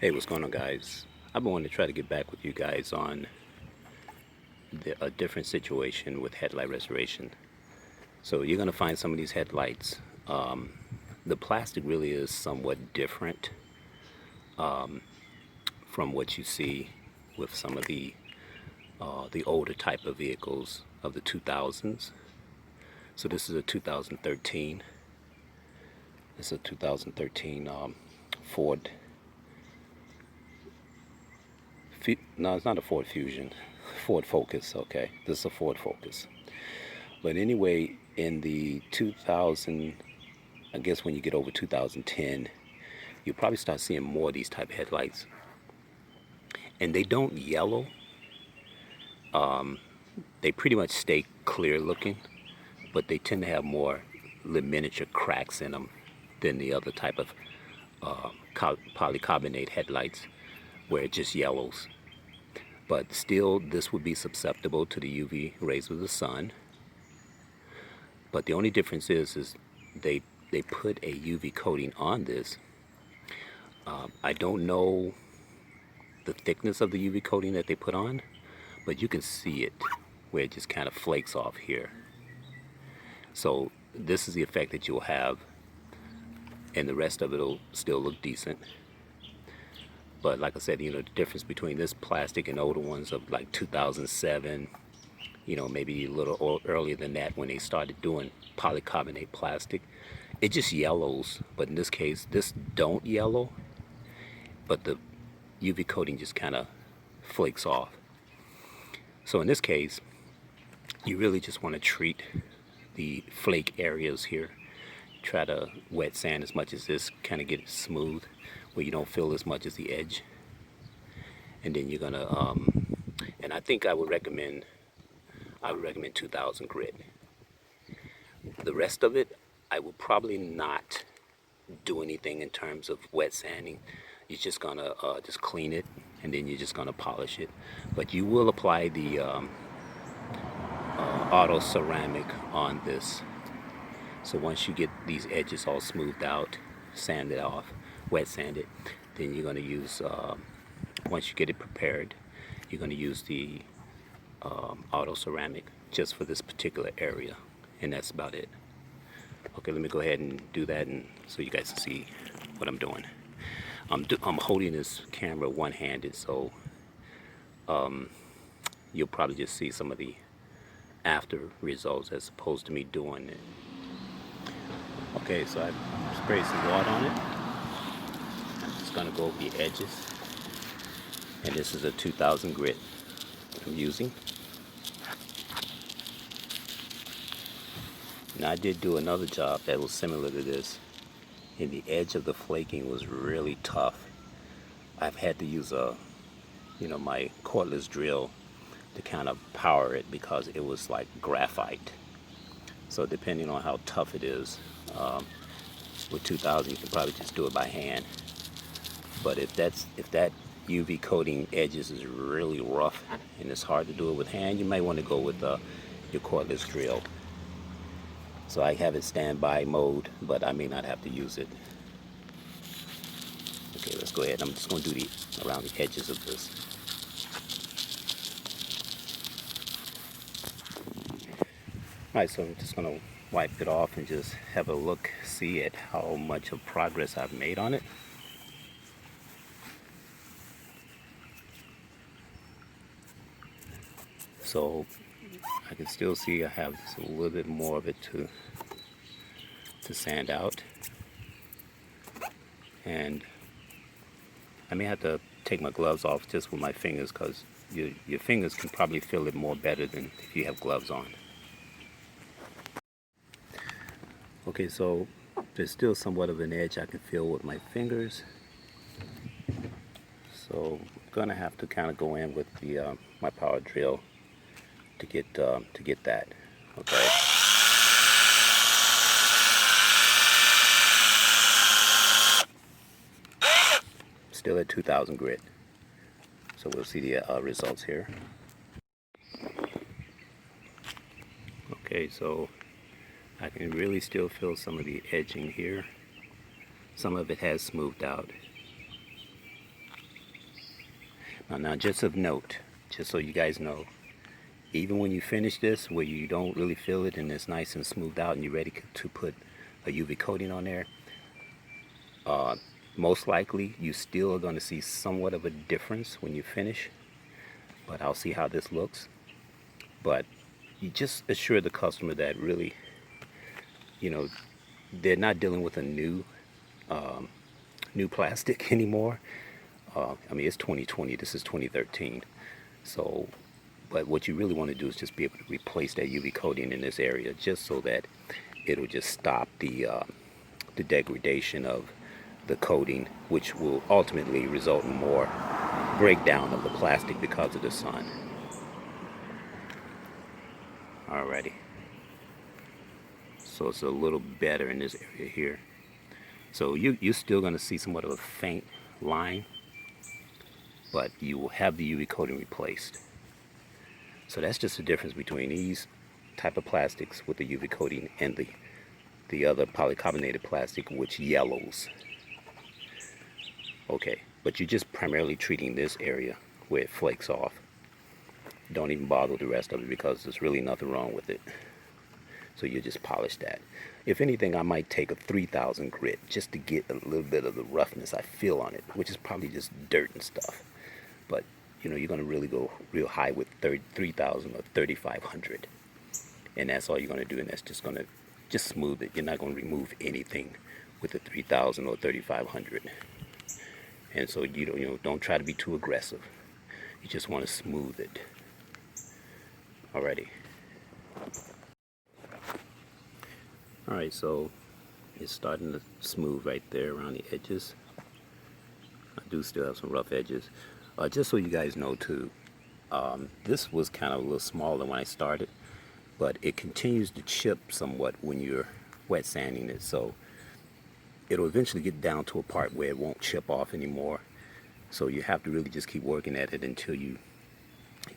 Hey, what's going on, guys? I've been wanting to try to get back with you guys on a different situation with headlight restoration. So you're going to find some of these headlights. The plastic really is somewhat different from what you see with some of the older type of vehicles of the 2000s. So this is a 2013. This is a 2013 Ford. No, it's not a Ford Fusion. Ford Focus. Okay, this is a Ford Focus. But anyway, in the 2000, I guess when you get over 2010, you'll probably start seeing more of these type of headlights. And they don't yellow. They pretty much stay clear looking, but they tend to have more miniature cracks in them than the other type of polycarbonate headlights where it just yellows. But still, this would be susceptible to the UV rays of the sun. But the only difference is they put a UV coating on this. I don't know the thickness of the UV coating that they put on, but you can see it where it just kind of flakes off here. So this is the effect that you'll have, and the rest of it will still look decent. But like I said, the difference between this plastic and older ones of like 2007, maybe a little earlier than that when they started doing polycarbonate plastic, it just yellows. But in this case, this don't yellow, but the UV coating just kind of flakes off. So in this case, you really just want to treat the flake areas here. Try to wet sand as much as this, kind of get it smooth where you don't feel as much as the edge. And then you're gonna, and I think I would recommend 2000 grit. The rest of it, I will probably not do anything in terms of wet sanding. You're just gonna just clean it, and then you're just gonna polish it. But you will apply the auto ceramic on this. So once you get these edges all smoothed out, sand it off, wet sand it, then you're gonna use, once you get it prepared, you're gonna use the auto ceramic just for this particular area, and that's about it. Okay, let me go ahead and do that, and so you guys can see what I'm doing. I'm holding this camera one-handed, so you'll probably just see some of the after results as opposed to me doing it. Okay, so I sprayed some water on it. I'm just gonna go over the edges, and this is a 2000 grit I'm using. Now I did do another job that was similar to this, and the edge of the flaking was really tough. I've had to use my cordless drill to kind of power it because it was like graphite. So depending on how tough it is, with 2000 you can probably just do it by hand. But if that UV coating edges is really rough and it's hard to do it with hand, you might want to go with your cordless drill. So I have it standby mode, but I may not have to use it. Okay, let's go ahead. I'm just going to do around the edges of this. Alright, so I'm just going to wipe it off and just have a look, see at how much of progress I've made on it. So I can still see I have just a little bit more of it to sand out, and I may have to take my gloves off just with my fingers, because your fingers can probably feel it more better than if you have gloves on. Okay, so there's still somewhat of an edge I can feel with my fingers, so I'm gonna have to kind of go in with the my power drill to get that. Okay. Still at 2000 grit. So we'll see the results here. Okay, so I can really still feel some of the edging here. Some of it has smoothed out. Now, just of note, just so you guys know, even when you finish this, where you don't really feel it and it's nice and smoothed out and you're ready to put a UV coating on there, most likely you still are going to see somewhat of a difference when you finish, but I'll see how this looks. But you just assure the customer that really, you know, they're not dealing with a new plastic anymore. I mean, it's 2020, this is 2013. So, but what you really want to do is just be able to replace that UV coating in this area, just so that it'll just stop the degradation of the coating, which will ultimately result in more breakdown of the plastic because of the sun. Alrighty. So it's a little better in this area here. So you're still going to see somewhat of a faint line, but you will have the UV coating replaced. So that's just the difference between these type of plastics with the UV coating and the other polycarbonated plastic, which yellows. Okay, but you're just primarily treating this area where it flakes off. Don't even bother the rest of it because there's really nothing wrong with it. So you just polish that. If anything, I might take a 3000 grit just to get a little bit of the roughness I feel on it, which is probably just dirt and stuff. But you know, you're going to really go real high with 3000 or 3500. And that's all you're going to do, and that's just going to just smooth it. You're not going to remove anything with the 3000 or 3500. And so don't try to be too aggressive. You just want to smooth it. Alrighty. Alright, so it's starting to smooth right there around the edges. I do still have some rough edges. Just so you guys know too, this was kind of a little smaller when I started, but it continues to chip somewhat when you're wet sanding it. So it'll eventually get down to a part where it won't chip off anymore. So you have to really just keep working at it until you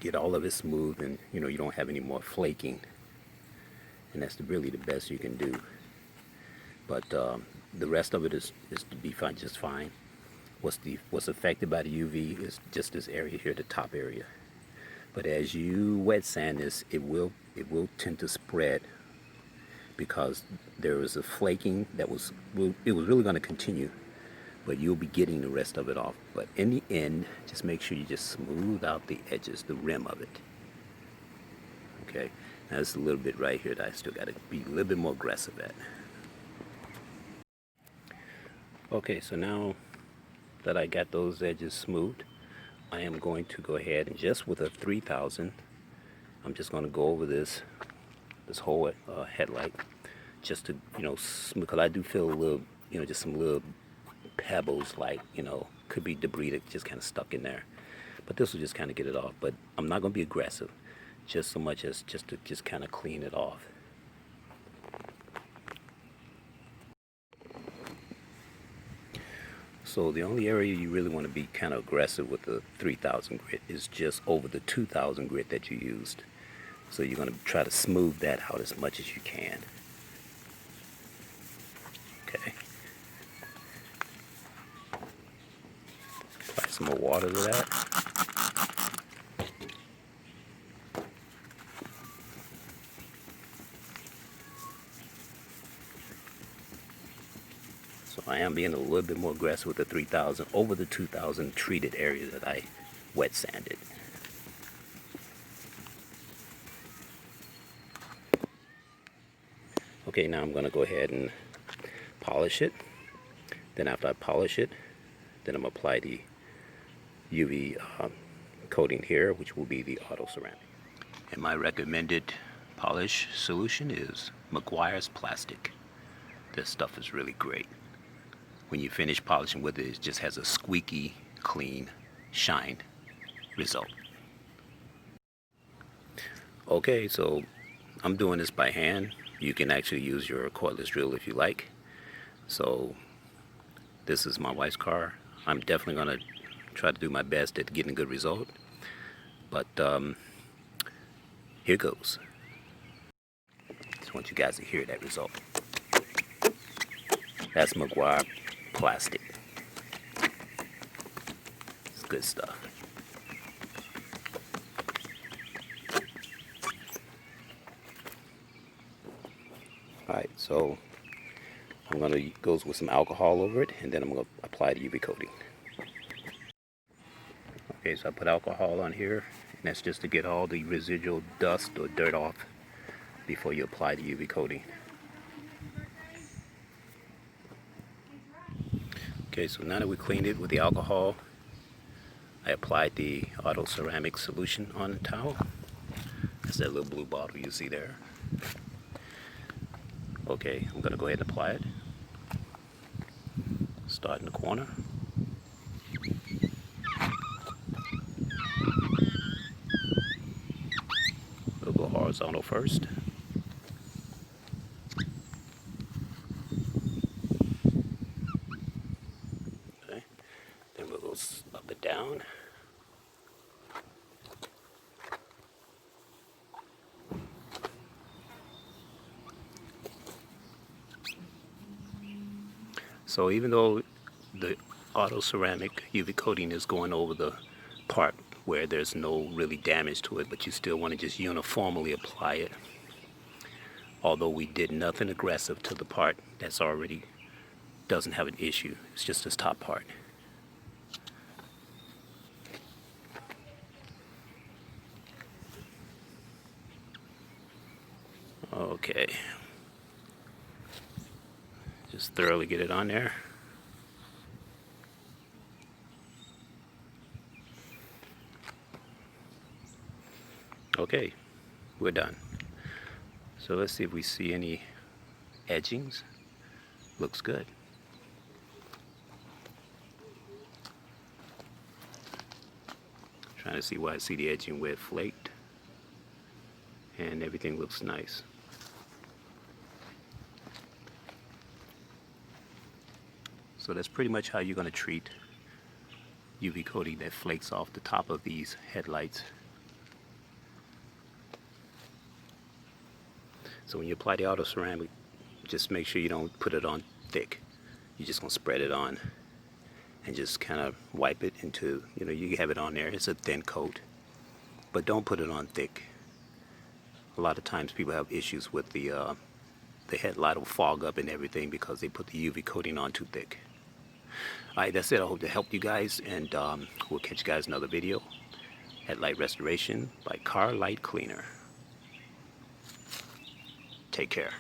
get all of it smooth and you don't have any more flaking. And that's really the best you can do. But the rest of it is to be fine, just fine. What's affected by the UV is just this area here, the top area. But as you wet sand this, it will tend to spread, because there was a flaking it was really going to continue, but you'll be getting the rest of it off. But in the end, just make sure you just smooth out the edges, the rim of it. Okay, now there's a little bit right here that I still got to be a little bit more aggressive at. Okay, so now that I got those edges smoothed, I am going to go ahead and just with a 3000, I'm just going to go over this whole headlight, just to smooth, because I do feel a little, just some little pebbles, like could be debris that just kind of stuck in there. But this will just kind of get it off. But I'm not going to be aggressive, just so much as just to kind of clean it off. So the only area you really want to be kind of aggressive with the 3000 grit is just over the 2000 grit that you used. So you're going to try to smooth that out as much as you can. Okay. Apply some more water to that. So I am being a little bit more aggressive with the 3000 over the 2000 treated area that I wet sanded. Okay, now I'm going to go ahead and polish it. Then after I polish it, then I'm going to apply the UV coating here, which will be the auto ceramic. And my recommended polish solution is Meguiar's plastic. This stuff is really great. When you finish polishing with it, it just has a squeaky, clean, shine result. Okay, so I'm doing this by hand. You can actually use your cordless drill if you like. So this is my wife's car. I'm definitely going to try to do my best at getting a good result. But here goes. Just want you guys to hear that result. That's Meguiar plastic. It's good stuff. Alright, so I'm going to go with some alcohol over it, and then I'm going to apply the UV coating. Okay, so I put alcohol on here, and that's just to get all the residual dust or dirt off before you apply the UV coating. Okay, so now that we cleaned it with the alcohol, I applied the auto ceramic solution on the towel. That's that little blue bottle you see there. Okay, I'm going to go ahead and apply it. Start in the corner. We'll go horizontal first. Okay, then we'll go up and down. So even though the auto ceramic UV coating is going over the part where there's no really damage to it, but you still want to just uniformly apply it. Although we did nothing aggressive to the part that's already doesn't have an issue. It's just this top part. Okay. Just thoroughly get it on there. Okay, we're done. So let's see if we see any edgings. Looks good. Trying to see why I see the edging where it flaked. And everything looks nice. So that's pretty much how you're going to treat UV coating that flakes off the top of these headlights. So when you apply the auto ceramic, just make sure you don't put it on thick. You're just going to spread it on and just kind of wipe it into, you have it on there. It's a thin coat, but don't put it on thick. A lot of times people have issues with the headlight will fog up and everything because they put the UV coating on too thick. Alright, that's it. I hope to help you guys, and we'll catch you guys in another video. Headlight restoration by Car Light Cleaner. Take care.